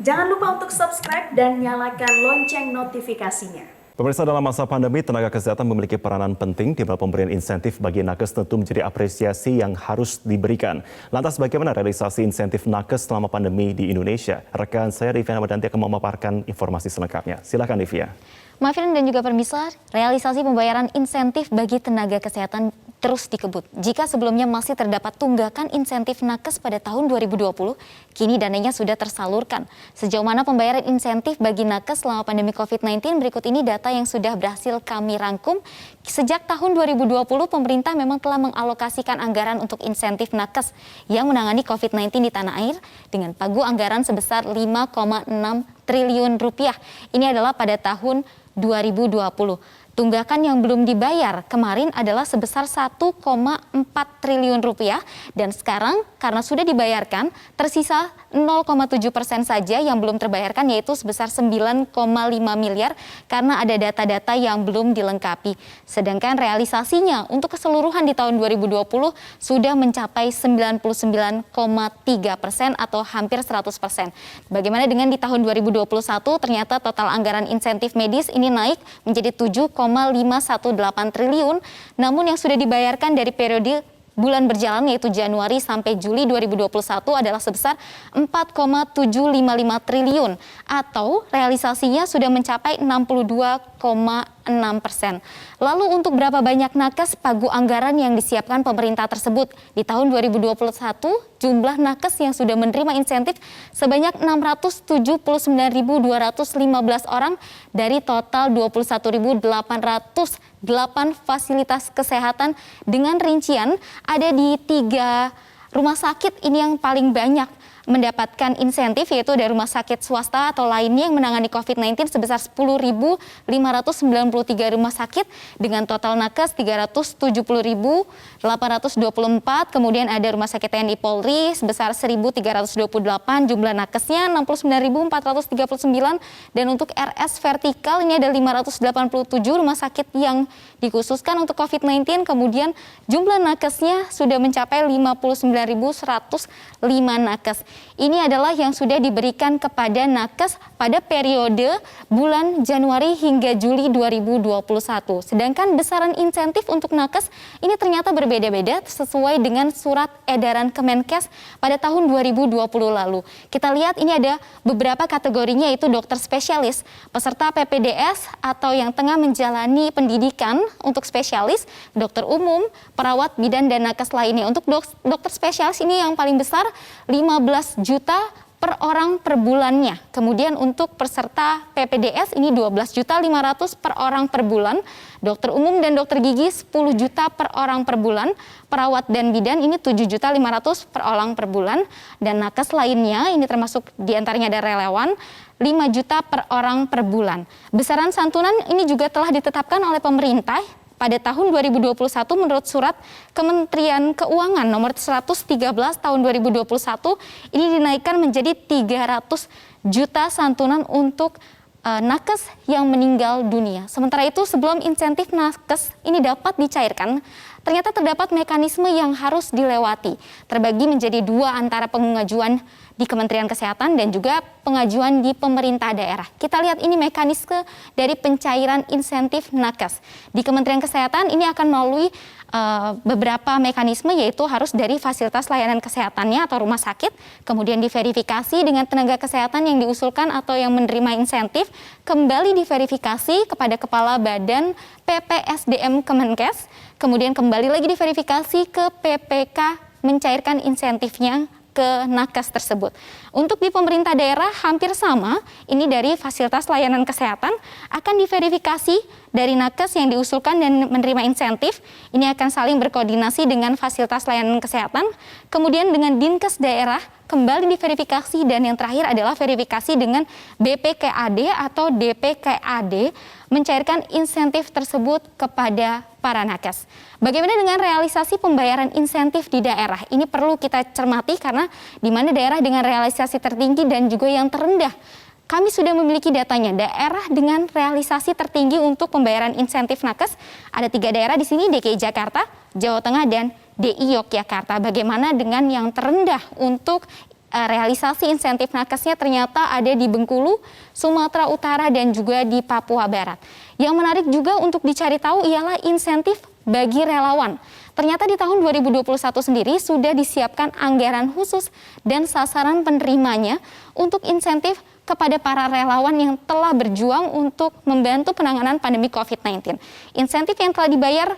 Jangan lupa untuk subscribe dan nyalakan lonceng notifikasinya. Pemirsa, dalam masa pandemi, tenaga kesehatan memiliki peranan penting di dalam pemberian insentif bagi nakes tentu menjadi apresiasi yang harus diberikan. Lantas bagaimana realisasi insentif nakes selama pandemi di Indonesia? Rekan saya Rivia Namadanti akan memaparkan informasi selengkapnya. Silakan Rivia. Maafin dan juga pemirsa, realisasi pembayaran insentif bagi tenaga kesehatan terus dikebut. Jika sebelumnya masih terdapat tunggakan insentif nakes pada tahun 2020, kini dananya sudah tersalurkan. Sejauh mana pembayaran insentif bagi nakes selama pandemi COVID-19, berikut ini data yang sudah berhasil kami rangkum. Sejak tahun 2020, pemerintah memang telah mengalokasikan anggaran untuk insentif nakes yang menangani COVID-19 di tanah air dengan pagu anggaran sebesar 5,6 triliun rupiah. Ini adalah pada tahun 2020. Tunggakan yang belum dibayar kemarin adalah sebesar 1,4 triliun rupiah dan sekarang karena sudah dibayarkan tersisa 0,7% saja yang belum terbayarkan, yaitu sebesar 9,5 miliar karena ada data-data yang belum dilengkapi. Sedangkan realisasinya untuk keseluruhan di tahun 2020 sudah mencapai 99,3% atau hampir 100%. Bagaimana dengan di tahun 2021, ternyata total anggaran insentif medis ini naik menjadi 7,518 triliun, namun yang sudah dibayarkan dari periode bulan berjalan yaitu Januari sampai Juli 2021 adalah sebesar 4,755 triliun atau realisasinya sudah mencapai 62,6%. Lalu untuk berapa banyak nakes pagu anggaran yang disiapkan pemerintah tersebut? Di tahun 2021 jumlah nakes yang sudah menerima insentif sebanyak 679.215 orang dari total 21.808 fasilitas kesehatan dengan rincian ada di 3 rumah sakit ini yang paling banyak mendapatkan insentif, yaitu dari rumah sakit swasta atau lainnya yang menangani COVID-19 sebesar 10.593 rumah sakit dengan total nakes 370.824, kemudian ada rumah sakit TNI Polri sebesar 1.328, jumlah nakesnya 69.439, dan untuk RS vertikal ini ada 587 rumah sakit yang dikhususkan untuk COVID-19, kemudian jumlah nakesnya sudah mencapai 59.105 nakes. Ini adalah yang sudah diberikan kepada nakes pada periode bulan Januari hingga Juli 2021. Sedangkan besaran insentif untuk nakes ini ternyata berbeda-beda sesuai dengan surat edaran Kemenkes pada tahun 2020 lalu. Kita lihat ini ada beberapa kategorinya, yaitu dokter spesialis, peserta PPDS atau yang tengah menjalani pendidikan untuk spesialis, dokter umum, perawat, bidan, dan nakes lainnya. Untuk dokter spesialis ini yang paling besar 15 juta per orang per bulannya. Kemudian untuk peserta PPDS ini 12.500.000 per orang per bulan. Dokter umum dan dokter gigi 10 juta per orang per bulan. Perawat dan bidan ini 7.500.000 per orang per bulan. Dan nakes lainnya ini termasuk diantaranya ada relawan 5 juta per orang per bulan. Besaran santunan ini juga telah ditetapkan oleh pemerintah pada tahun 2021 menurut surat Kementerian Keuangan nomor 113 tahun 2021 ini dinaikkan menjadi 300 juta santunan untuk nakes yang meninggal dunia. Sementara itu sebelum insentif nakes ini dapat dicairkan, ternyata terdapat mekanisme yang harus dilewati. Terbagi menjadi 2 antara pengajuan di Kementerian Kesehatan dan juga pengajuan di pemerintah daerah. Kita lihat ini mekanisme dari pencairan insentif nakes. Di Kementerian Kesehatan ini akan melalui beberapa mekanisme, yaitu harus dari fasilitas layanan kesehatannya atau rumah sakit, kemudian diverifikasi dengan tenaga kesehatan yang diusulkan atau yang menerima insentif, kembali diverifikasi kepada Kepala Badan PPSDM Kemenkes, kemudian kembali lagi diverifikasi ke PPK mencairkan insentifnya ke nakes tersebut. Untuk di pemerintah daerah hampir sama, ini dari fasilitas layanan kesehatan akan diverifikasi dari nakes yang diusulkan dan menerima insentif. Ini akan saling berkoordinasi dengan fasilitas layanan kesehatan, kemudian dengan Dinkes daerah kembali diverifikasi, dan yang terakhir adalah verifikasi dengan BPKAD atau DPKAD mencairkan insentif tersebut kepada para nakes. Bagaimana dengan realisasi pembayaran insentif di daerah? Ini perlu kita cermati karena di mana daerah dengan realisasi tertinggi dan juga yang terendah. Kami sudah memiliki datanya. Daerah dengan realisasi tertinggi untuk pembayaran insentif nakes ada 3 daerah di sini, DKI Jakarta, Jawa Tengah, dan DI Yogyakarta. Bagaimana dengan yang terendah untuk realisasi insentif nakesnya ternyata ada di Bengkulu, Sumatera Utara, dan juga di Papua Barat. Yang menarik juga untuk dicari tahu ialah insentif bagi relawan. Ternyata di tahun 2021 sendiri sudah disiapkan anggaran khusus dan sasaran penerimanya untuk insentif kepada para relawan yang telah berjuang untuk membantu penanganan pandemi COVID-19. Insentif yang telah dibayar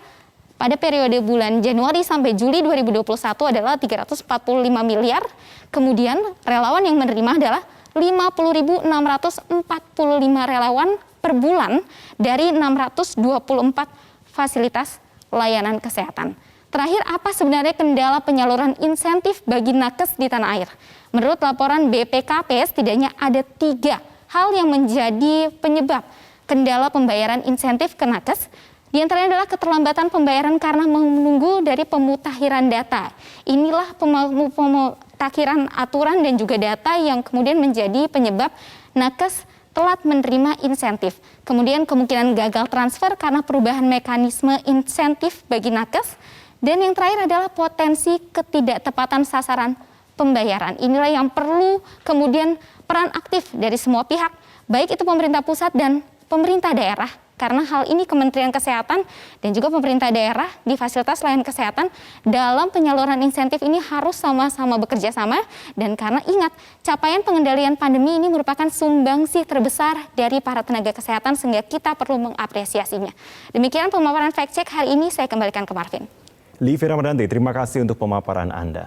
pada periode bulan Januari sampai Juli 2021 adalah 345 miliar. Kemudian relawan yang menerima adalah 50.645 relawan per bulan dari 624 fasilitas layanan kesehatan. Terakhir, apa sebenarnya kendala penyaluran insentif bagi nakes di tanah air? Menurut laporan BPKP, setidaknya ada 3 hal yang menjadi penyebab kendala pembayaran insentif ke nakes. Di antaranya adalah keterlambatan pembayaran karena menunggu dari pemutakhiran data. Inilah pemutakhiran aturan dan juga data yang kemudian menjadi penyebab nakes telat menerima insentif. Kemudian kemungkinan gagal transfer karena perubahan mekanisme insentif bagi nakes. Dan yang terakhir adalah potensi ketidaktepatan sasaran pembayaran. Inilah yang perlu kemudian peran aktif dari semua pihak, baik itu pemerintah pusat dan pemerintah daerah. Karena hal ini Kementerian Kesehatan dan juga pemerintah daerah di fasilitas layanan kesehatan dalam penyaluran insentif ini harus sama-sama bekerja sama. Dan karena ingat, capaian pengendalian pandemi ini merupakan sumbangsih terbesar dari para tenaga kesehatan sehingga kita perlu mengapresiasinya. Demikian pemaparan fact check hari ini, saya kembalikan ke Marvin. Livi Ramadhanti, terima kasih untuk pemaparan Anda.